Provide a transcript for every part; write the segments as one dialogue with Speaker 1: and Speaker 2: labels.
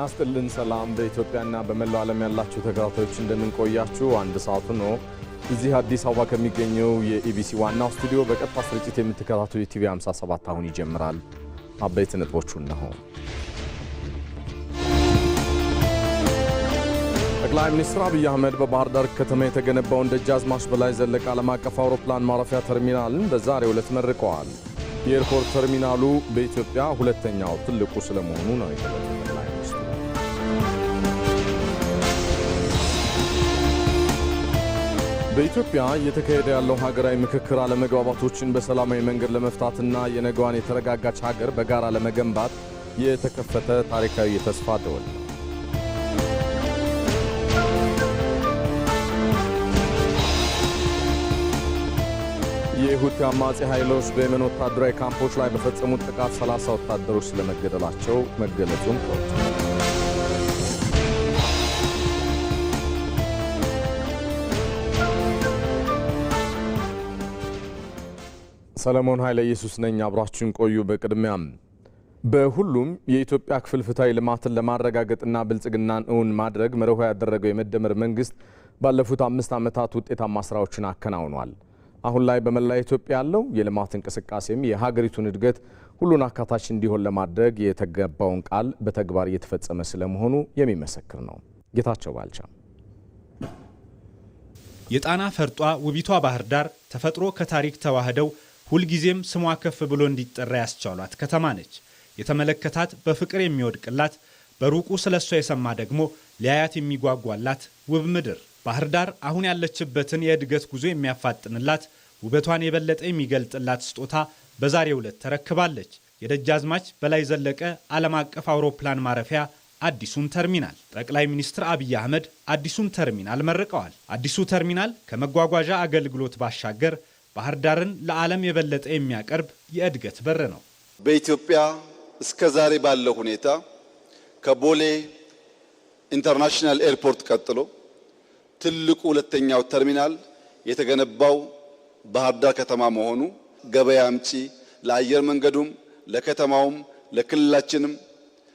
Speaker 1: ጤናስጥልን ሰላም በኢትዮጵያና በመላው ዓለም ያላችሁ ተከታታዮች እንደምን ቆያችሁ? አንድ ሰዓቱ ነው። እዚህ አዲስ አበባ ከሚገኘው የኢቢሲ ዋናው ስቱዲዮ በቀጥታ ስርጭት የምትከታተሉ የቲቪ 57 አሁን ይጀምራል። አበይት ነጥቦቹ እነሆ። ጠቅላይ ሚኒስትር አብይ አህመድ በባህር ዳር ከተማ የተገነባውን ደጃዝማች በላይ ዘለቀ ዓለም አቀፍ አውሮፕላን ማረፊያ ተርሚናልን በዛሬው ዕለት መርቀዋል። የኤርፖርት ተርሚናሉ በኢትዮጵያ ሁለተኛው ትልቁ ስለመሆኑ ነው የተገለጸው። በኢትዮጵያ እየተካሄደ ያለው ሀገራዊ ምክክር አለመግባባቶችን በሰላማዊ መንገድ ለመፍታትና የነገዋን የተረጋጋች ሀገር በጋራ ለመገንባት የተከፈተ ታሪካዊ የተስፋ ደወል ነው። የሁቲ አማጺ ኃይሎች በየመን ወታደራዊ ካምፖች ላይ በፈጸሙት ጥቃት 30 ወታደሮች ስለመገደላቸው መገለጹን ተወጥቷል። ሰለሞን ኃይለ ኢየሱስ ነኝ። አብራችሁን ቆዩ። በቅድሚያም በሁሉም የኢትዮጵያ ክፍል ፍትሃዊ ልማትን ለማረጋገጥና ብልጽግናን እውን ማድረግ መርሆ ያደረገው የመደመር መንግስት ባለፉት 5 ዓመታት ውጤታማ ስራዎችን አከናውኗል። አሁን ላይ በመላ ኢትዮጵያ ያለው የልማት እንቅስቃሴም የሀገሪቱን እድገት ሁሉን አካታች እንዲሆን ለማድረግ የተገባውን ቃል በተግባር እየተፈጸመ ስለመሆኑ የሚመሰክር ነው። ጌታቸው ባልቻ።
Speaker 2: የጣና ፈርጧ ውቢቷ ባህር ዳር ተፈጥሮ ከታሪክ ተዋህደው ሁልጊዜም ስሟ ከፍ ብሎ እንዲጠራ ያስቻሏት ከተማ ነች። የተመለከታት በፍቅር የሚወድቅላት፣ በሩቁ ስለሷ የሰማ ደግሞ ሊያያት የሚጓጓላት ውብ ምድር ባህር ዳር አሁን ያለችበትን የእድገት ጉዞ የሚያፋጥንላት፣ ውበቷን የበለጠ የሚገልጥላት ስጦታ በዛሬው ዕለት ተረክባለች። የደጃዝማች በላይ ዘለቀ ዓለም አቀፍ አውሮፕላን ማረፊያ አዲሱን ተርሚናል ጠቅላይ ሚኒስትር አብይ አህመድ አዲሱን ተርሚናል መርቀዋል። አዲሱ ተርሚናል ከመጓጓዣ አገልግሎት ባሻገር ባህር ዳርን ለዓለም የበለጠ የሚያቀርብ የእድገት በር ነው።
Speaker 3: በኢትዮጵያ እስከ ዛሬ ባለው ሁኔታ ከቦሌ ኢንተርናሽናል ኤርፖርት ቀጥሎ ትልቁ ሁለተኛው ተርሚናል የተገነባው ባህር ዳር ከተማ መሆኑ ገበያ አምጪ፣ ለአየር መንገዱም፣ ለከተማውም፣ ለክልላችንም፣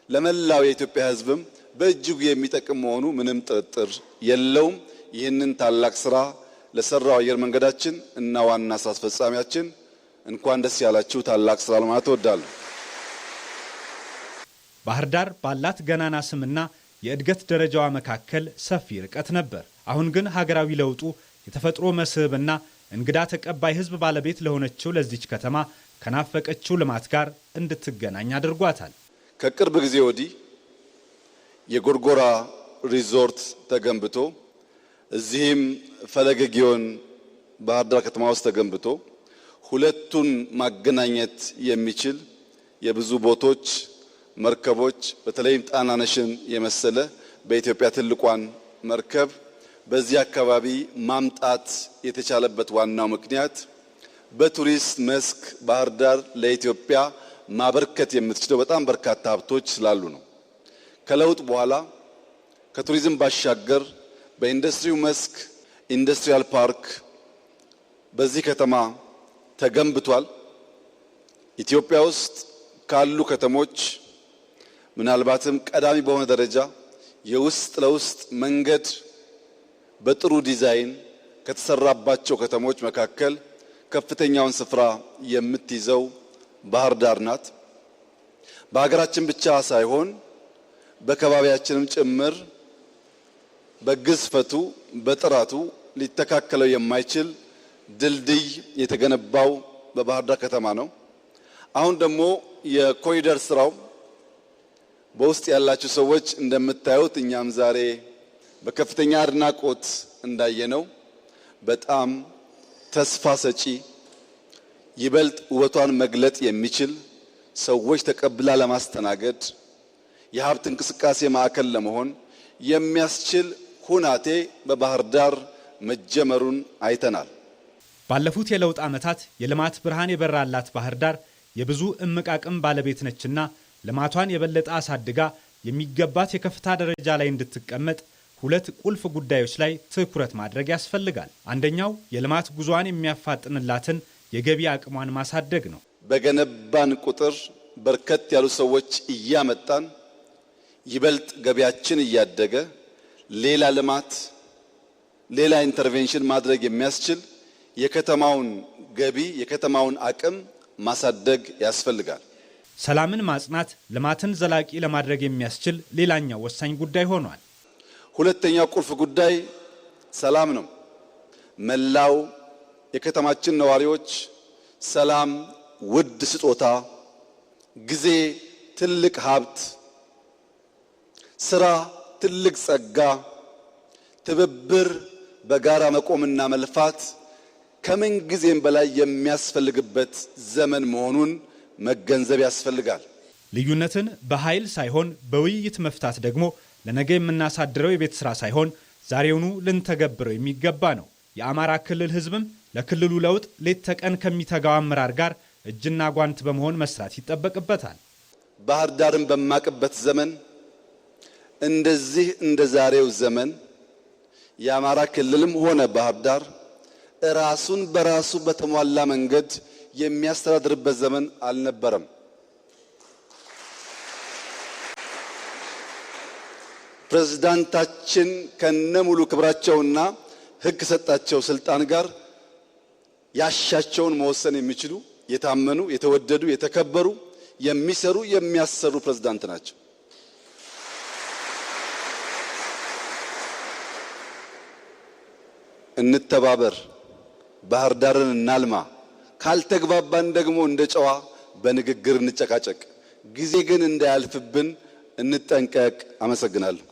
Speaker 3: ለመላው የኢትዮጵያ ሕዝብም በእጅጉ የሚጠቅም መሆኑ ምንም ጥርጥር የለውም። ይህንን ታላቅ ስራ ለሰራው አየር መንገዳችን እና ዋና ስራ አስፈጻሚያችን እንኳን ደስ ያላችሁ ታላቅ ስራ ለማለት እወዳለሁ።
Speaker 2: ባህር ዳር ባላት ገናና ስምና የእድገት ደረጃዋ መካከል ሰፊ ርቀት ነበር። አሁን ግን ሀገራዊ ለውጡ የተፈጥሮ መስህብና እንግዳ ተቀባይ ህዝብ ባለቤት ለሆነችው ለዚች ከተማ ከናፈቀችው ልማት ጋር እንድትገናኝ አድርጓታል።
Speaker 3: ከቅርብ ጊዜ ወዲህ የጎርጎራ ሪዞርት ተገንብቶ እዚህም ፈለገ ጊዮን ባህር ዳር ከተማ ውስጥ ተገንብቶ ሁለቱን ማገናኘት የሚችል የብዙ ቦቶች መርከቦች በተለይም ጣናነሽን የመሰለ በኢትዮጵያ ትልቋን መርከብ በዚህ አካባቢ ማምጣት የተቻለበት ዋናው ምክንያት በቱሪስት መስክ ባህር ዳር ለኢትዮጵያ ማበርከት የምትችለው በጣም በርካታ ሀብቶች ስላሉ ነው። ከለውጥ በኋላ ከቱሪዝም ባሻገር በኢንዱስትሪው መስክ ኢንዱስትሪያል ፓርክ በዚህ ከተማ ተገንብቷል። ኢትዮጵያ ውስጥ ካሉ ከተሞች ምናልባትም ቀዳሚ በሆነ ደረጃ የውስጥ ለውስጥ መንገድ በጥሩ ዲዛይን ከተሰራባቸው ከተሞች መካከል ከፍተኛውን ስፍራ የምትይዘው ባህር ዳር ናት። በሀገራችን ብቻ ሳይሆን በከባቢያችንም ጭምር በግዝፈቱ በጥራቱ ሊተካከለው የማይችል ድልድይ የተገነባው በባህር ዳር ከተማ ነው። አሁን ደግሞ የኮሪደር ስራው በውስጥ ያላችሁ ሰዎች እንደምታዩት እኛም ዛሬ በከፍተኛ አድናቆት እንዳየነው በጣም ተስፋ ሰጪ፣ ይበልጥ ውበቷን መግለጥ የሚችል ሰዎች ተቀብላ ለማስተናገድ የሀብት እንቅስቃሴ ማዕከል ለመሆን የሚያስችል ሁናቴ በባህር ዳር መጀመሩን አይተናል።
Speaker 2: ባለፉት የለውጥ ዓመታት የልማት ብርሃን የበራላት ባህር ዳር የብዙ እምቅ አቅም ባለቤት ነችና ልማቷን የበለጠ አሳድጋ የሚገባት የከፍታ ደረጃ ላይ እንድትቀመጥ ሁለት ቁልፍ ጉዳዮች ላይ ትኩረት ማድረግ ያስፈልጋል። አንደኛው የልማት ጉዟን የሚያፋጥንላትን የገቢ አቅሟን ማሳደግ ነው።
Speaker 3: በገነባን ቁጥር በርከት ያሉ ሰዎች እያመጣን ይበልጥ ገቢያችን እያደገ ሌላ ልማት ሌላ ኢንተርቬንሽን ማድረግ የሚያስችል የከተማውን ገቢ የከተማውን አቅም ማሳደግ ያስፈልጋል።
Speaker 2: ሰላምን ማጽናት ልማትን ዘላቂ ለማድረግ የሚያስችል ሌላኛው ወሳኝ ጉዳይ ሆኗል።
Speaker 3: ሁለተኛው ቁልፍ ጉዳይ ሰላም ነው። መላው የከተማችን ነዋሪዎች ሰላም ውድ ስጦታ፣ ጊዜ ትልቅ ሀብት፣ ስራ ትልቅ ጸጋ፣ ትብብር በጋራ መቆምና መልፋት ከምን ጊዜም በላይ የሚያስፈልግበት ዘመን መሆኑን መገንዘብ ያስፈልጋል።
Speaker 2: ልዩነትን በኃይል ሳይሆን በውይይት መፍታት ደግሞ ለነገ የምናሳድረው የቤት ስራ ሳይሆን ዛሬውኑ ልንተገብረው የሚገባ ነው። የአማራ ክልል ህዝብም ለክልሉ ለውጥ ሌት ተቀን ከሚተጋው አመራር ጋር እጅና ጓንት በመሆን መስራት ይጠበቅበታል።
Speaker 3: ባህር ዳርን በማቅበት ዘመን እንደዚህ እንደ ዛሬው ዘመን የአማራ ክልልም ሆነ ባህር ዳር ራሱን በራሱ በተሟላ መንገድ የሚያስተዳድርበት ዘመን አልነበረም። ፕሬዝዳንታችን ከነሙሉ ክብራቸውና ህግ ሰጣቸው ስልጣን ጋር ያሻቸውን መወሰን የሚችሉ የታመኑ፣ የተወደዱ፣ የተከበሩ፣ የሚሰሩ፣ የሚያሰሩ ፕሬዝዳንት ናቸው። እንተባበር፣ ባህር ዳርን እናልማ። ካልተግባባን ደግሞ እንደ ጨዋ በንግግር እንጨቃጨቅ። ጊዜ ግን እንዳያልፍብን እንጠንቀቅ። አመሰግናለሁ።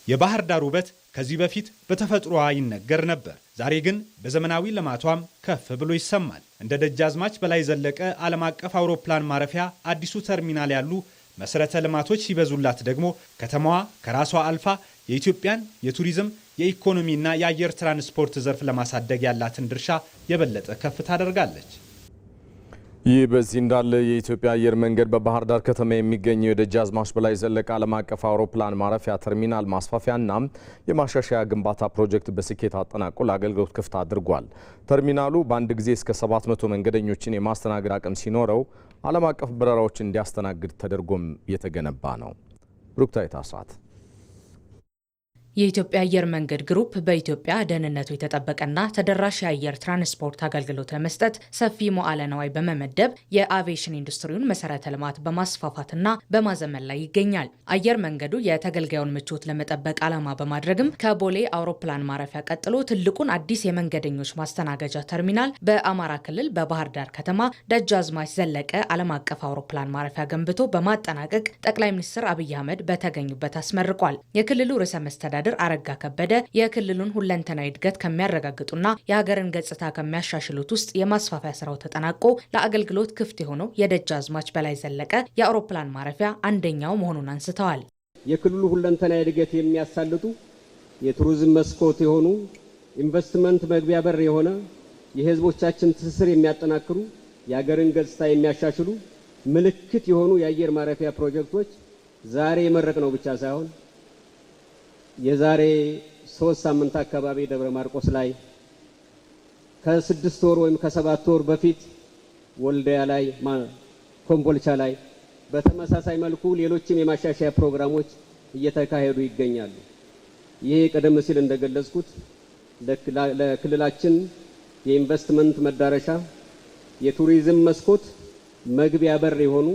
Speaker 2: የባህር ዳር ውበት ከዚህ በፊት በተፈጥሮዋ ይነገር ነበር። ዛሬ ግን በዘመናዊ ልማቷም ከፍ ብሎ ይሰማል። እንደ ደጃዝማች በላይ ዘለቀ ዓለም አቀፍ አውሮፕላን ማረፊያ፣ አዲሱ ተርሚናል ያሉ መሰረተ ልማቶች ሲበዙላት ደግሞ ከተማዋ ከራሷ አልፋ የኢትዮጵያን የቱሪዝም የኢኮኖሚና የአየር ትራንስፖርት ዘርፍ ለማሳደግ ያላትን ድርሻ የበለጠ ከፍ ታደርጋለች።
Speaker 1: ይህ በዚህ እንዳለ የኢትዮጵያ አየር መንገድ በባህር ዳር ከተማ የሚገኘው የደጃዝማች በላይ ዘለቀ ዓለም አቀፍ አውሮፕላን ማረፊያ ተርሚናል ማስፋፊያና የማሻሻያ ግንባታ ፕሮጀክት በስኬት አጠናቆ ለአገልግሎት ክፍት አድርጓል። ተርሚናሉ በአንድ ጊዜ እስከ 700 መንገደኞችን የማስተናገድ አቅም ሲኖረው ዓለም አቀፍ በረራዎችን እንዲያስተናግድ ተደርጎም የተገነባ ነው። ብሩክታዊት አስራት
Speaker 4: የኢትዮጵያ አየር መንገድ ግሩፕ በኢትዮጵያ ደህንነቱ የተጠበቀና ተደራሽ የአየር ትራንስፖርት አገልግሎት ለመስጠት ሰፊ መዋዕለ ንዋይ በመመደብ የአቪዬሽን ኢንዱስትሪውን መሰረተ ልማት በማስፋፋትና በማዘመን ላይ ይገኛል። አየር መንገዱ የተገልጋዩን ምቾት ለመጠበቅ ዓላማ በማድረግም ከቦሌ አውሮፕላን ማረፊያ ቀጥሎ ትልቁን አዲስ የመንገደኞች ማስተናገጃ ተርሚናል በአማራ ክልል በባህር ዳር ከተማ ደጃዝማች ዘለቀ ዓለም አቀፍ አውሮፕላን ማረፊያ ገንብቶ በማጠናቀቅ ጠቅላይ ሚኒስትር አብይ አህመድ በተገኙበት አስመርቋል። የክልሉ ርዕሰ መስተዳድር አረጋ ከበደ የክልሉን ሁለንተናዊ እድገት ከሚያረጋግጡና የሀገርን ገጽታ ከሚያሻሽሉት ውስጥ የማስፋፊያ ስራው ተጠናቆ ለአገልግሎት ክፍት የሆነው የደጃዝማች በላይ ዘለቀ የአውሮፕላን ማረፊያ አንደኛው መሆኑን አንስተዋል።
Speaker 5: የክልሉ ሁለንተናዊ እድገት የሚያሳልጡ የቱሪዝም መስኮት የሆኑ ኢንቨስትመንት መግቢያ በር የሆነ የህዝቦቻችን ትስስር የሚያጠናክሩ የሀገርን ገጽታ የሚያሻሽሉ ምልክት የሆኑ የአየር ማረፊያ ፕሮጀክቶች ዛሬ የመረቅነው ብቻ ሳይሆን የዛሬ 3 ሳምንት አካባቢ ደብረ ማርቆስ ላይ ከ6 ወር ወይም ከ7 ወር በፊት ወልዲያ ላይ ኮምቦልቻ ላይ በተመሳሳይ መልኩ ሌሎችም የማሻሻያ ፕሮግራሞች እየተካሄዱ ይገኛሉ። ይሄ ቀደም ሲል እንደገለጽኩት ለክልላችን የኢንቨስትመንት መዳረሻ የቱሪዝም መስኮት መግቢያ በር የሆኑ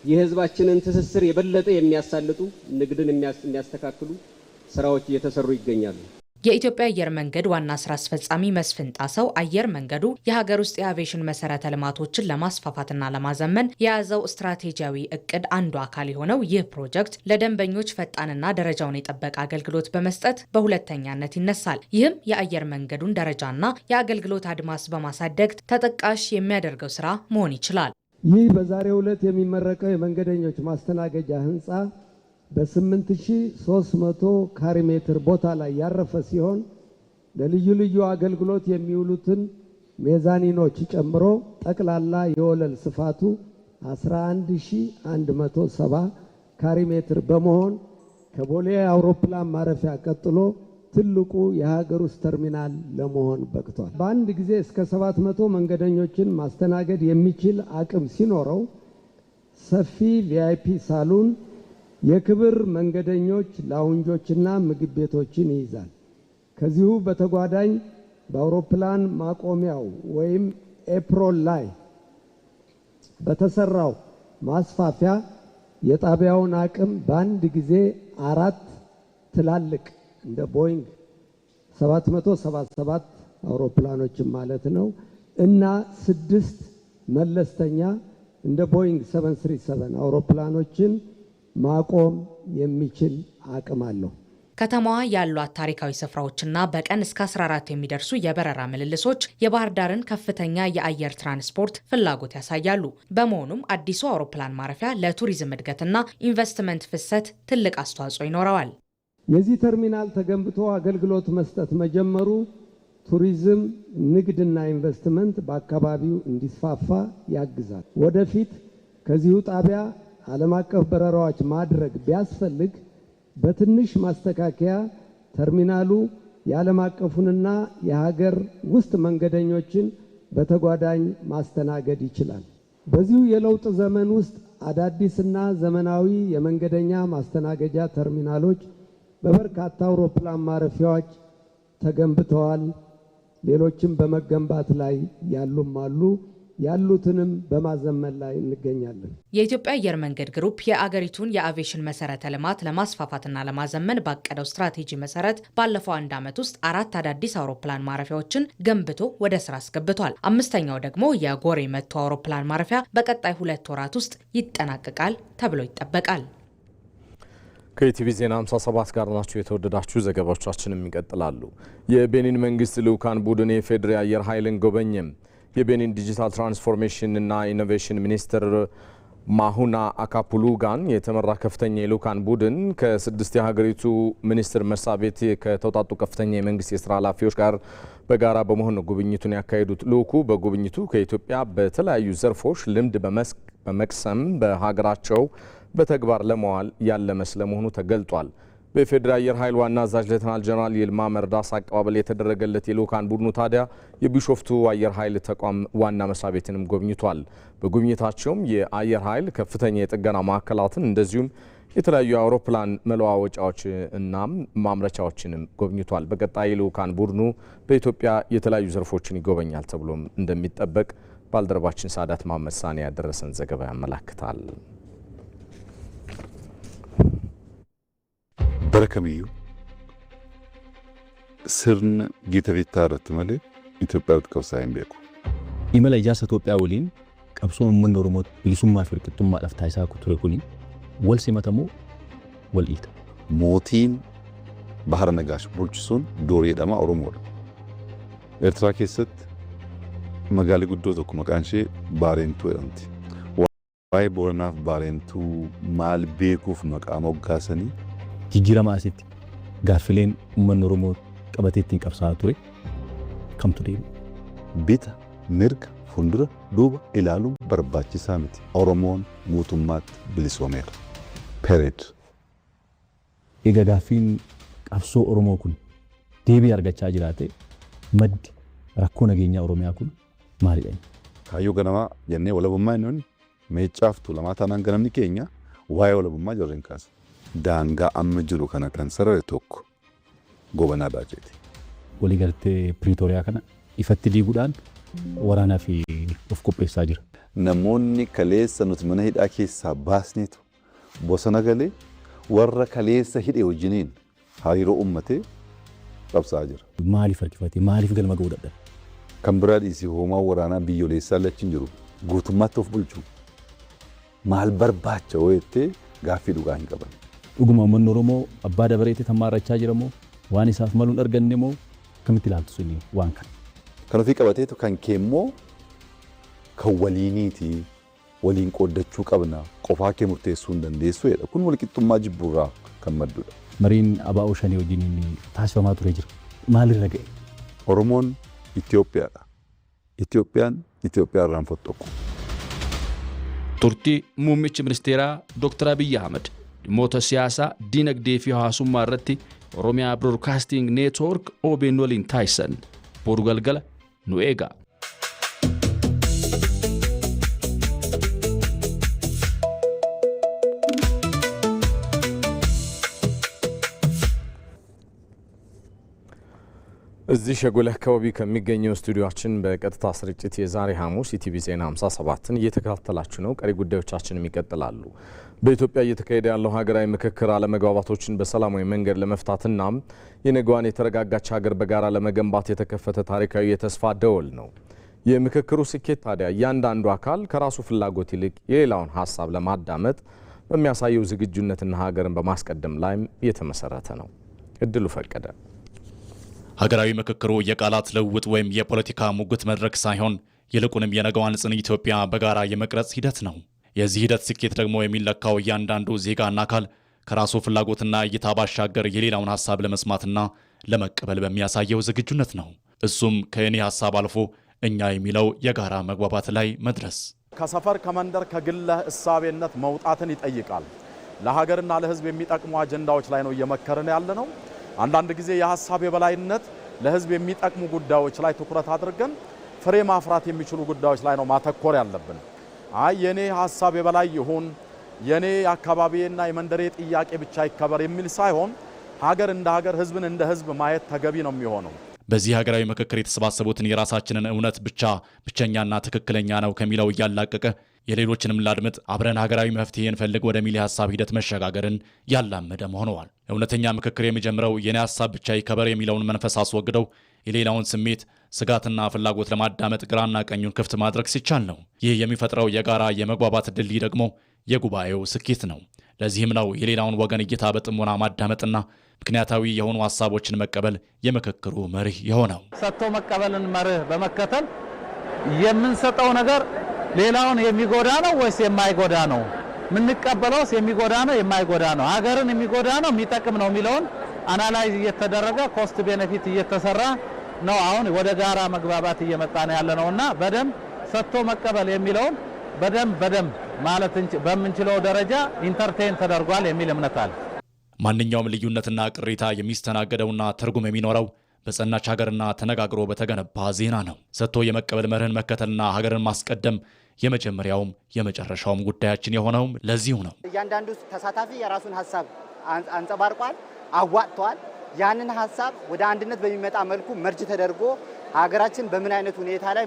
Speaker 5: የህዝባችንን ትስስር የበለጠ የሚያሳልጡ ንግድን የሚያስተካክሉ ስራዎች እየተሰሩ ይገኛሉ።
Speaker 4: የኢትዮጵያ አየር መንገድ ዋና ስራ አስፈጻሚ መስፍን ጣሰው አየር መንገዱ የሀገር ውስጥ የአቪዬሽን መሰረተ ልማቶችን ለማስፋፋትና ለማዘመን የያዘው ስትራቴጂያዊ እቅድ አንዱ አካል የሆነው ይህ ፕሮጀክት ለደንበኞች ፈጣንና ደረጃውን የጠበቀ አገልግሎት በመስጠት በሁለተኛነት ይነሳል። ይህም የአየር መንገዱን ደረጃና የአገልግሎት አድማስ በማሳደግ ተጠቃሽ የሚያደርገው ስራ መሆን ይችላል።
Speaker 6: ይህ በዛሬው ዕለት የሚመረቀው የመንገደኞች ማስተናገጃ ህንፃ በ8300 ካሬ ሜትር ቦታ ላይ ያረፈ ሲሆን ለልዩ ልዩ አገልግሎት የሚውሉትን ሜዛኒኖች ጨምሮ ጠቅላላ የወለል ስፋቱ 11170 ካሬ ሜትር በመሆን ከቦሌ አውሮፕላን ማረፊያ ቀጥሎ ትልቁ የሀገር ውስጥ ተርሚናል ለመሆን በቅቷል። በአንድ ጊዜ እስከ 700 መንገደኞችን ማስተናገድ የሚችል አቅም ሲኖረው ሰፊ ቪአይፒ ሳሎን፣ የክብር መንገደኞች ላውንጆችና ምግብ ቤቶችን ይይዛል። ከዚሁ በተጓዳኝ በአውሮፕላን ማቆሚያው ወይም ኤፕሮን ላይ በተሰራው ማስፋፊያ የጣቢያውን አቅም በአንድ ጊዜ 4 ትላልቅ እንደ ቦይንግ 777 አውሮፕላኖችን ማለት ነው እና 6 መለስተኛ እንደ ቦይንግ 737 አውሮፕላኖችን ማቆም የሚችል አቅም አለው።
Speaker 4: ከተማዋ ያሏት ታሪካዊ ስፍራዎችና በቀን እስከ 14 የሚደርሱ የበረራ ምልልሶች የባህር ዳርን ከፍተኛ የአየር ትራንስፖርት ፍላጎት ያሳያሉ። በመሆኑም አዲሱ አውሮፕላን ማረፊያ ለቱሪዝም እድገትና ኢንቨስትመንት ፍሰት ትልቅ አስተዋጽኦ ይኖረዋል።
Speaker 6: የዚህ ተርሚናል ተገንብቶ አገልግሎት መስጠት መጀመሩ ቱሪዝም፣ ንግድና ኢንቨስትመንት በአካባቢው እንዲስፋፋ ያግዛል። ወደፊት ከዚሁ ጣቢያ ዓለም አቀፍ በረራዎች ማድረግ ቢያስፈልግ በትንሽ ማስተካከያ ተርሚናሉ የዓለም አቀፉንና የሀገር ውስጥ መንገደኞችን በተጓዳኝ ማስተናገድ ይችላል። በዚሁ የለውጥ ዘመን ውስጥ አዳዲስና ዘመናዊ የመንገደኛ ማስተናገጃ ተርሚናሎች በበርካታ አውሮፕላን ማረፊያዎች ተገንብተዋል። ሌሎችም በመገንባት ላይ ያሉም አሉ። ያሉትንም በማዘመን ላይ እንገኛለን።
Speaker 4: የኢትዮጵያ አየር መንገድ ግሩፕ የአገሪቱን የአቪዬሽን መሰረተ ልማት ለማስፋፋትና ለማዘመን ባቀደው ስትራቴጂ መሰረት ባለፈው 1 ዓመት ውስጥ 4 አዳዲስ አውሮፕላን ማረፊያዎችን ገንብቶ ወደ ስራ አስገብቷል። 5ኛው ደግሞ የጎሬ መቱ አውሮፕላን ማረፊያ በቀጣይ 2 ወራት ውስጥ ይጠናቀቃል ተብሎ ይጠበቃል።
Speaker 1: ከኢቲቪ ዜና 57 ጋር ናቸው። የተወደዳችሁ ዘገባዎቻችንም ይቀጥላሉ። የቤኒን መንግስት ልዑካን ቡድን የፌዴራል አየር ኃይልን ጎበኘም። የቤኒን ዲጂታል ትራንስፎርሜሽን እና ኢኖቬሽን ሚኒስትር ማሁና አካፑሉጋን የተመራ ከፍተኛ የልዑካን ቡድን ከ6 የሀገሪቱ ሚኒስትር መስሪያ ቤት ከተውጣጡ ከፍተኛ የመንግስት የስራ ኃላፊዎች ጋር በጋራ በመሆን ጉብኝቱን ያካሄዱት። ልዑኩ በጉብኝቱ ከኢትዮጵያ በተለያዩ ዘርፎች ልምድ በመቅሰም በሀገራቸው በተግባር ለመዋል ያለመ ስለመሆኑ ተገልጧል። በፌዴራል አየር ኃይል ዋና አዛዥ ሌተናል ጀነራል ይልማ መርዳሳ አቀባበል የተደረገለት የልዑካን ቡድኑ ታዲያ የቢሾፍቱ አየር ኃይል ተቋም ዋና መስሪያ ቤትንም ጎብኝቷል። በጉብኝታቸውም የአየር ኃይል ከፍተኛ የጥገና ማዕከላትን እንደዚሁም የተለያዩ የአውሮፕላን መለዋወጫዎች እና ማምረቻዎችንም ጎብኝቷል። በቀጣይ ልዑካን ቡድኑ በኢትዮጵያ የተለያዩ ዘርፎችን ይጎበኛል ተብሎም እንደሚጠበቅ ባልደረባችን ሳዳት መሐመድ ሳኒ ያደረሰን ዘገባ ያመላክታል።
Speaker 7: በረከምዩ ስርን ጌተቤታ ረትመለ ኢትዮጵያ ወጥቀውሳይን ቤኩ
Speaker 8: ኢመላ ኢጃርሳ ኢትዮጵያ ወሊን ቀብሶ ምን ኦሮሞ ቢሊሱማ ፍርቅቱማ ለፍታይሳ ኩቱሬ ኩኒ ወል ሲመተሙ ወልኢት
Speaker 7: ሞቲን ባህር ነጋሽ ቡልቹሱን ዶሬ ደማ ኦሮሞ ኤርትራ ኬሰት መጋሊ ጉዶ ተኩ መቃንሼ ባሬንቱ እንት ዋይ ቦርናፍ ባሬንቱ ማል ቤኩፍ መቃሞ ጋሰኒ
Speaker 8: jijjiirama asitti gaaffileen uummanni Oromoo qabatee ittiin qabsaa'aa ture kamtu deemu.
Speaker 7: Bita mirga fuuldura duuba ilaaluun barbaachisaa miti. Oromoon guutummaatti bilisoomeera. Period.
Speaker 8: Egaa gaaffiin qabsoo Oromoo kun deebii argachaa jiraate maddi rakkoo nageenyaa Oromiyaa kun maalidha?
Speaker 7: Kaayyoo ganamaa jennee walabummaa inni meecaaftu lamaa taanaan ganamni keenya waa'ee walabummaa jirreen kaasa. daangaa amma jiru kana kan sarare tokko gobanaa baajeeti.
Speaker 8: Waliigaltee Piriitooriyaa kana ifatti diiguudhaan waraanaa fi of qopheessaa jira.
Speaker 7: Namoonni kaleessa nuti mana hidhaa keessaa baasneetu bosona galee warra kaleessa hidhe wajjiniin hariiroo uummatee qabsaa jira.
Speaker 8: Maaliif harkifatee maaliif galma ga'uu dadhabe?
Speaker 7: Kan biraa dhiisii hoomaa waraanaa biyyoolessaa lachiin jiru guutummaatti of bulchuu maal barbaacha wayittee gaaffii dhugaa hin qaban.
Speaker 8: Dhuguma uummanni Oromoo abbaa dabareetti tammaarrachaa jira moo waan isaaf maluun arganne moo kamitti ilaaltu suni waan kana?
Speaker 7: Kan ofii qabateetu kan keemmoo kan waliiniiti waliin qooddachuu qabna qofaa kee murteessuu hin dandeessu jedha. Kun walqixxummaa jibbuurraa kan maddudha.
Speaker 8: Mariin abaa'oo shanii wajjin taasifamaa ture jira. Maalirra ga'e?
Speaker 7: Oromoon Itoophiyaadha. Itoophiyaan Itoophiyaa irraan fottoqu.
Speaker 9: Turtii muummichi ministeeraa Dr. Abiy Ahmed dhimmoota siyaasaa, diinagdee fi hawaasummaa irratti Oromiyaa Broadcasting Network OBN waliin taasisan boru galgala nu eegaa.
Speaker 1: እዚህ ሸጎሌ አካባቢ ከሚገኘው ስቱዲዮአችን በቀጥታ ስርጭት የዛሬ ሐሙስ ኢቲቪ ዜና 57ን እየተከታተላችሁ ነው። ቀሪ ጉዳዮቻችንም ይቀጥላሉ። በኢትዮጵያ እየተካሄደ ያለው ሀገራዊ ምክክር አለመግባባቶችን በሰላማዊ መንገድ ለመፍታትና የነገዋን የተረጋጋች ሀገር በጋራ ለመገንባት የተከፈተ ታሪካዊ የተስፋ ደወል ነው። የምክክሩ ስኬት ታዲያ እያንዳንዱ አካል ከራሱ ፍላጎት ይልቅ የሌላውን ሀሳብ ለማዳመጥ በሚያሳየው ዝግጁነትና ሀገርን በማስቀደም ላይም የተመሰረተ ነው። እድሉ ፈቀደ።
Speaker 10: ሀገራዊ ምክክሩ የቃላት ልውውጥ ወይም የፖለቲካ ሙግት መድረክ ሳይሆን ይልቁንም የነገዋን ጽኑ ኢትዮጵያ በጋራ የመቅረጽ ሂደት ነው። የዚህ ሂደት ስኬት ደግሞ የሚለካው እያንዳንዱ ዜጋና አካል ከራሱ ፍላጎትና እይታ ባሻገር የሌላውን ሀሳብ ለመስማትና ለመቀበል በሚያሳየው ዝግጁነት ነው። እሱም ከእኔ ሀሳብ አልፎ እኛ የሚለው የጋራ መግባባት ላይ መድረስ።
Speaker 11: ከሰፈር ከመንደር ከግለ እሳቤነት መውጣትን ይጠይቃል። ለሀገርና ለሕዝብ የሚጠቅሙ አጀንዳዎች ላይ ነው እየመከርን ያለ ነው። አንዳንድ ጊዜ የሀሳብ የበላይነት ለሕዝብ የሚጠቅሙ ጉዳዮች ላይ ትኩረት አድርገን ፍሬ ማፍራት የሚችሉ ጉዳዮች ላይ ነው ማተኮር ያለብን። የኔ ሀሳብ የበላይ ይሁን፣ የኔ አካባቢና የመንደሬ ጥያቄ ብቻ ይከበር የሚል ሳይሆን ሀገር እንደ ሀገር፣ ሕዝብን እንደ ሕዝብ ማየት ተገቢ ነው የሚሆነው።
Speaker 10: በዚህ ሀገራዊ ምክክር የተሰባሰቡትን የራሳችንን እውነት ብቸኛና ትክክለኛ ነው ከሚለው እያላቀቀ የሌሎችንም ላድምጥ፣ አብረን ሀገራዊ መፍትሄ እንፈልግ ወደሚል የሀሳብ ሂደት መሸጋገርን ያላመደም ሆነዋል። እውነተኛ ምክክር የሚጀምረው የኔ ሀሳብ ብቻ ይከበር የሚለውን መንፈስ አስወግደው የሌላውን ስሜት፣ ስጋትና ፍላጎት ለማዳመጥ ግራና ቀኙን ክፍት ማድረግ ሲቻል ነው። ይህ የሚፈጥረው የጋራ የመግባባት ድልድይ ደግሞ የጉባኤው ስኬት ነው። ለዚህም ነው የሌላውን ወገን እይታ በጥሞና ማዳመጥና ምክንያታዊ የሆኑ ሀሳቦችን መቀበል የምክክሩ መርህ የሆነው።
Speaker 12: ሰጥቶ መቀበልን መርህ በመከተል የምንሰጠው ነገር ሌላውን የሚጎዳ ነው ወይስ የማይጎዳ ነው? የምንቀበለውስ የሚጎዳ ነው የማይጎዳ ነው? ሀገርን የሚጎዳ ነው የሚጠቅም ነው የሚለውን አናላይዝ እየተደረገ ኮስት ቤኔፊት እየተሰራ ነው። አሁን ወደ ጋራ መግባባት እየመጣ ነው ያለ ነውና በደንብ ሰጥቶ መቀበል የሚለውን በደንብ ማለት በምንችለው ደረጃ ኢንተርቴን ተደርጓል የሚል እምነት አለ።
Speaker 10: ማንኛውም ልዩነትና ቅሬታ የሚስተናገደውና ትርጉም የሚኖረው በጸናች ሀገርና ተነጋግሮ በተገነባ ዜና ነው። ሰጥቶ የመቀበል መርህን መከተልና ሀገርን ማስቀደም የመጀመሪያውም የመጨረሻውም ጉዳያችን የሆነውም ለዚሁ ነው።
Speaker 13: እያንዳንዱ ተሳታፊ የራሱን ሀሳብ አንጸባርቋል፣ አዋጥቷል። ያንን ሀሳብ ወደ አንድነት በሚመጣ መልኩ መርጅ ተደርጎ ሀገራችን በምን አይነት ሁኔታ ላይ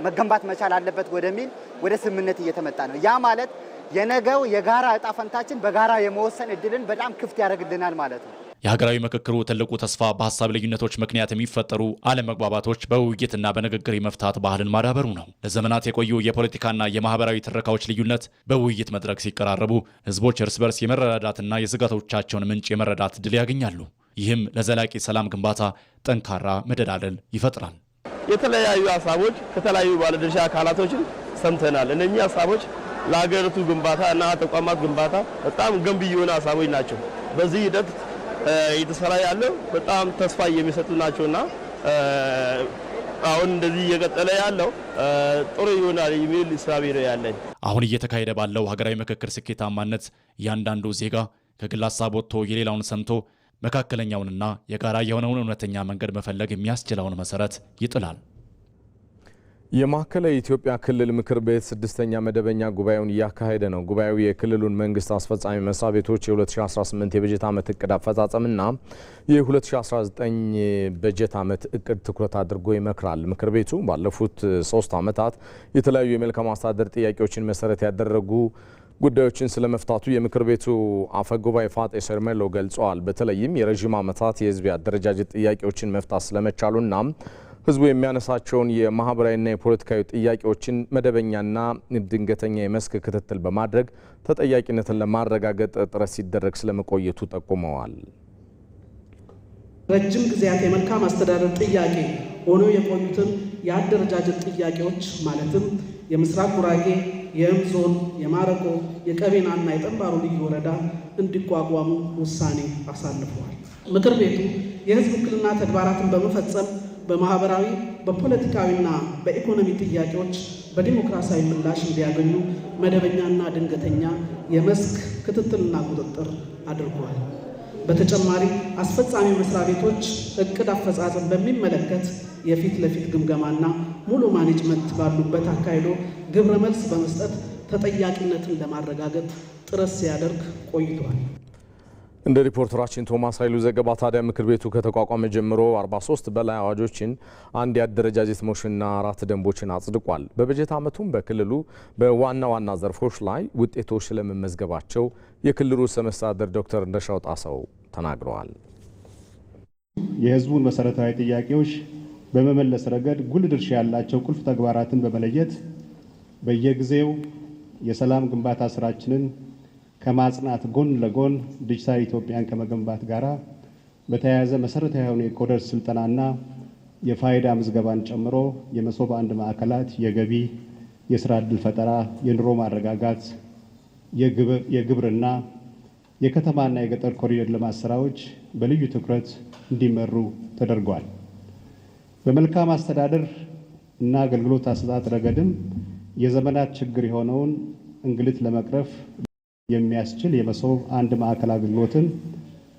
Speaker 13: መገንባት መቻል አለበት ወደሚል ወደ ስምምነት እየተመጣ ነው። ያ ማለት የነገው የጋራ እጣ ፈንታችን በጋራ የመወሰን እድልን በጣም ክፍት ያደርግልናል ማለት ነው።
Speaker 10: የሀገራዊ ምክክሩ ትልቁ ተስፋ በሀሳብ ልዩነቶች ምክንያት የሚፈጠሩ አለመግባባቶች በውይይትና በንግግር የመፍታት ባህልን ማዳበሩ ነው። ለዘመናት የቆዩ የፖለቲካና የማህበራዊ ትረካዎች ልዩነት በውይይት መድረክ ሲቀራረቡ ህዝቦች እርስ በርስ የመረዳዳትና የስጋቶቻቸውን ምንጭ የመረዳት ድል ያገኛሉ። ይህም ለዘላቂ ሰላም ግንባታ ጠንካራ መደላደል ይፈጥራል።
Speaker 14: የተለያዩ ሀሳቦች ከተለያዩ ባለድርሻ አካላቶችን ሰምተናል። እነኚህ ሀሳቦች ለሀገሪቱ ግንባታ እና ተቋማት ግንባታ በጣም ገንቢ የሆኑ ሀሳቦች ናቸው። በዚህ ሂደት እየተሰራ ያለው በጣም ተስፋ የሚሰጡ ናቸውና አሁን እንደዚህ እየቀጠለ ያለው ጥሩ ይሆናል የሚል እሳቤ ነው ያለኝ።
Speaker 10: አሁን እየተካሄደ ባለው ሀገራዊ ምክክር ስኬታማነት እያንዳንዱ ዜጋ ከግል ሀሳብ ወጥቶ የሌላውን ሰምቶ መካከለኛውንና የጋራ የሆነውን እውነተኛ መንገድ መፈለግ የሚያስችለውን መሰረት ይጥላል።
Speaker 1: የማዕከላዊ ኢትዮጵያ ክልል ምክር ቤት 6ኛ መደበኛ ጉባኤውን እያካሄደ ነው። ጉባኤው የክልሉን መንግስት አስፈጻሚ መስሪያ ቤቶች የ2018 የበጀት ዓመት እቅድ አፈጻጸምና የ2019 በጀት ዓመት እቅድ ትኩረት አድርጎ ይመክራል። ምክር ቤቱ ባለፉት 3 ዓመታት የተለያዩ የመልካም አስተዳደር ጥያቄዎችን መሰረት ያደረጉ ጉዳዮችን ስለመፍታቱ የምክር ቤቱ አፈ ጉባኤ ፋጤ ሰርሜሎ ገልጸዋል። በተለይም የረዥም ዓመታት የህዝብ አደረጃጀት ጥያቄዎችን መፍታት ስለመቻሉና ህዝቡ የሚያነሳቸውን የማህበራዊና የፖለቲካዊ ጥያቄዎችን መደበኛና ድንገተኛ የመስክ ክትትል በማድረግ ተጠያቂነትን ለማረጋገጥ ጥረት ሲደረግ ስለመቆየቱ ጠቁመዋል።
Speaker 15: ረጅም ጊዜያት የመልካም አስተዳደር ጥያቄ ሆነው የቆዩትን የአደረጃጀት ጥያቄዎች ማለትም የምስራቅ ጉራጌ፣ የእም ዞን፣ የማረቆ፣ የቀቤናና የጠንባሮ ልዩ ወረዳ እንዲቋቋሙ ውሳኔ አሳልፈዋል። ምክር ቤቱ የህዝብ ውክልና ተግባራትን በመፈጸም በማህበራዊ በፖለቲካዊና በኢኮኖሚ ጥያቄዎች በዲሞክራሲያዊ ምላሽ እንዲያገኙ መደበኛና ድንገተኛ የመስክ ክትትልና ቁጥጥር አድርጓል። በተጨማሪ አስፈጻሚ መስሪያ ቤቶች እቅድ አፈጻጸም በሚመለከት የፊት ለፊት ግምገማና ሙሉ ማኔጅመንት ባሉበት አካሂዶ ግብረ መልስ በመስጠት ተጠያቂነትን ለማረጋገጥ ጥረት ሲያደርግ ቆይቷል።
Speaker 1: እንደ ሪፖርተራችን ቶማስ ኃይሉ ዘገባ ታዲያ ምክር ቤቱ ከተቋቋመ ጀምሮ 43 በላይ አዋጆችን፣ አንድ የአደረጃጀት ሞሽንና 4 ደንቦችን አጽድቋል። በበጀት ዓመቱም በክልሉ በዋና ዋና ዘርፎች ላይ ውጤቶች ስለመመዝገባቸው የክልሉ ርዕሰ መስተዳድር ዶክተር እንደሻው ጣሰው ተናግረዋል።
Speaker 16: የህዝቡን መሰረታዊ ጥያቄዎች በመመለስ ረገድ ጉልህ ድርሻ ያላቸው ቁልፍ ተግባራትን በመለየት በየጊዜው የሰላም ግንባታ ስራችንን ከማጽናት ጎን ለጎን ዲጂታል ኢትዮጵያን ከመገንባት ጋር በተያያዘ መሰረታዊ የሆኑ የኮደር ስልጠናና የፋይዳ ምዝገባን ጨምሮ የመሶብ አንድ ማዕከላት የገቢ የስራ ዕድል ፈጠራ፣ የኑሮ ማረጋጋት፣ የግብርና፣ የከተማና የገጠር ኮሪደር ልማት ስራዎች በልዩ ትኩረት እንዲመሩ ተደርጓል። በመልካም አስተዳደር እና አገልግሎት አሰጣጥ ረገድም የዘመናት ችግር የሆነውን እንግልት ለመቅረፍ የሚያስችል የመሶብ አንድ ማዕከል አገልግሎትን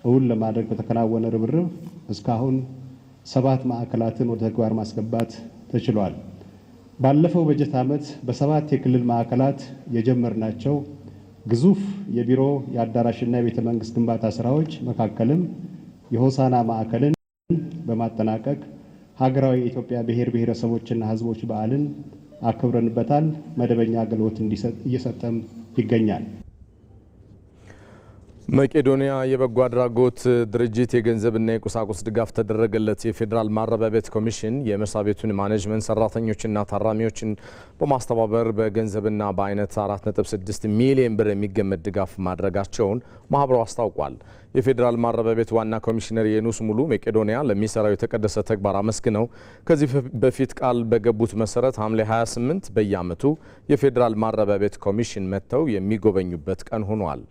Speaker 16: እውን ለማድረግ በተከናወነ ርብርብ እስካሁን 7 ማዕከላትን ወደ ተግባር ማስገባት ተችሏል። ባለፈው በጀት ዓመት በ7 የክልል ማዕከላት የጀመርናቸው ግዙፍ የቢሮ የአዳራሽና የቤተ መንግስት ግንባታ ስራዎች መካከልም የሆሳና ማዕከልን በማጠናቀቅ ሀገራዊ የኢትዮጵያ ብሔር ብሔረሰቦችና ህዝቦች በዓልን አክብረንበታል። መደበኛ አገልግሎት እየሰጠም ይገኛል።
Speaker 1: መቄዶንያ የበጎ አድራጎት ድርጅት የገንዘብና የቁሳቁስ ድጋፍ ተደረገለት። የፌዴራል ማረሚያ ቤት ኮሚሽን የመስሪያ ቤቱን ማኔጅመንት ሰራተኞችና ታራሚዎችን በማስተባበር በገንዘብና በአይነት 4.6 ሚሊዮን ብር የሚገመት ድጋፍ ማድረጋቸውን ማህበሩ አስታውቋል። የፌዴራል ማረሚያ ቤት ዋና ኮሚሽነር የኑስ ሙሉ መቄዶንያ ለሚሰራው የተቀደሰ ተግባር አመስግነው ከዚህ በፊት ቃል በገቡት መሰረት ሐምሌ 28 በየዓመቱ የፌዴራል ማረሚያ ቤት ኮሚሽን መጥተው የሚጎበኙበት ቀን ሆኗል።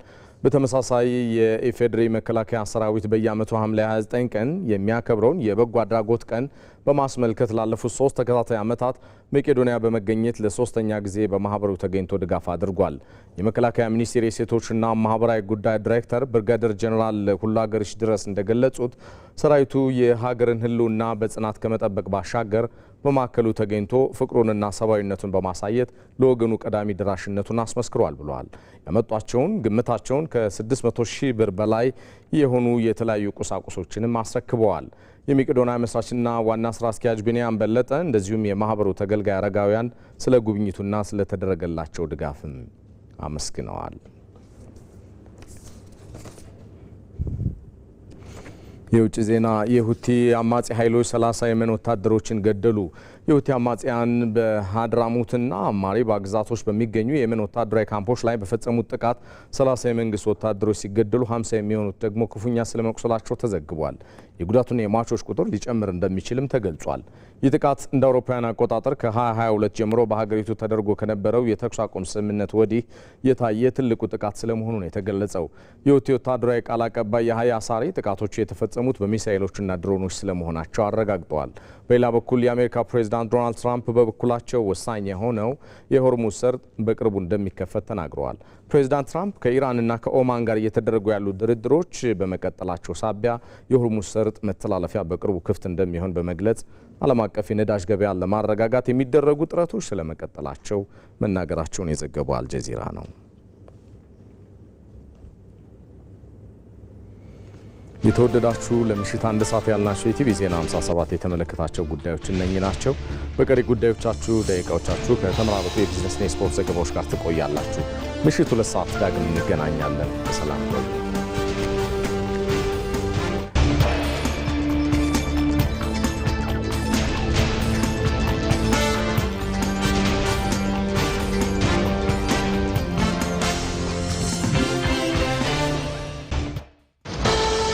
Speaker 1: በተመሳሳይ የኢፌዴሪ መከላከያ ሰራዊት በየዓመቱ ሐምሌ 29 ቀን የሚያከብረውን የበጎ አድራጎት ቀን በማስመልከት ላለፉት 3 ተከታታይ ዓመታት መቄዶንያ በመገኘት ለሶስተኛ ጊዜ በማህበሩ ተገኝቶ ድጋፍ አድርጓል። የመከላከያ ሚኒስቴር የሴቶችና ማህበራዊ ጉዳይ ዳይሬክተር ብርጋዴር ጀነራል ሁላገርሽ ድረስ እንደገለጹት ሰራዊቱ የሀገርን ሕልውና በጽናት ከመጠበቅ ባሻገር በማዕከሉ ተገኝቶ ፍቅሩንና ሰብአዊነቱን በማሳየት ለወገኑ ቀዳሚ ድራሽነቱን አስመስክሯል ብለዋል። ያመጧቸውን ግምታቸውን ከ600 ሺህ ብር በላይ የሆኑ የተለያዩ ቁሳቁሶችንም አስረክበዋል። የመቄዶንያ መስራችና ዋና ስራ አስኪያጅ ቢንያም በለጠ እንደዚሁም የማህበሩ ተገልጋይ አረጋውያን ስለ ጉብኝቱና ስለተደረገላቸው ድጋፍም አመስግነዋል። የውጭ ዜና። የሁቲ አማጺ ኃይሎች 30 የመን ወታደሮችን ገደሉ። የሁቲ አማጺያን በሀድራሙትና ማሪባ ግዛቶች በሚገኙ የየመን ወታደራዊ ካምፖች ላይ በፈጸሙት ጥቃት 30 የመንግስት ወታደሮች ሲገደሉ 50 የሚሆኑት ደግሞ ክፉኛ ስለመቁሰላቸው ተዘግቧል። የጉዳቱና የሟቾች ቁጥር ሊጨምር እንደሚችልም ተገልጿል። ይህ ጥቃት እንደ አውሮፓውያን አቆጣጠር ከ2022 ጀምሮ በሀገሪቱ ተደርጎ ከነበረው የተኩስ አቁም ስምምነት ወዲህ የታየ ትልቁ ጥቃት ስለመሆኑ ነው የተገለጸው። የሁቲ ወታደራዊ ቃል አቀባይ ያህያ ሳሪ ጥቃቶቹ የተፈጸሙት በሚሳኤሎችና ድሮኖች ስለመሆናቸው አረጋግጠዋል። በሌላ በኩል የአሜሪካ ፕሬዝዳንት ዶናልድ ትራምፕ በበኩላቸው ወሳኝ የሆነው የሆርሙዝ ሰርጥ በቅርቡ እንደሚከፈት ተናግረዋል። ፕሬዝዳንት ትራምፕ ከኢራንና ከኦማን ጋር እየተደረጉ ያሉ ድርድሮች በመቀጠላቸው ሳቢያ የሆርሙዝ ሰርጥ መተላለፊያ በቅርቡ ክፍት እንደሚሆን በመግለጽ ዓለም አቀፍ የነዳጅ ገበያን ለማረጋጋት የሚደረጉ ጥረቶች ስለመቀጠላቸው መናገራቸውን የዘገበው አልጀዚራ ነው። የተወደዳችሁ ለምሽት 1 ሰዓት ያልናቸው የቲቪ ዜና 57 የተመለከታቸው ጉዳዮች እነኚህ ናቸው። በቀሪ ጉዳዮቻችሁ ደቂቃዎቻችሁ ከተመራረጡ የቢዝነስና የስፖርት ዘገባዎች ጋር ትቆያላችሁ። ምሽት 2 ሰዓት ዳግም እንገናኛለን። በሰላም ቆዩ።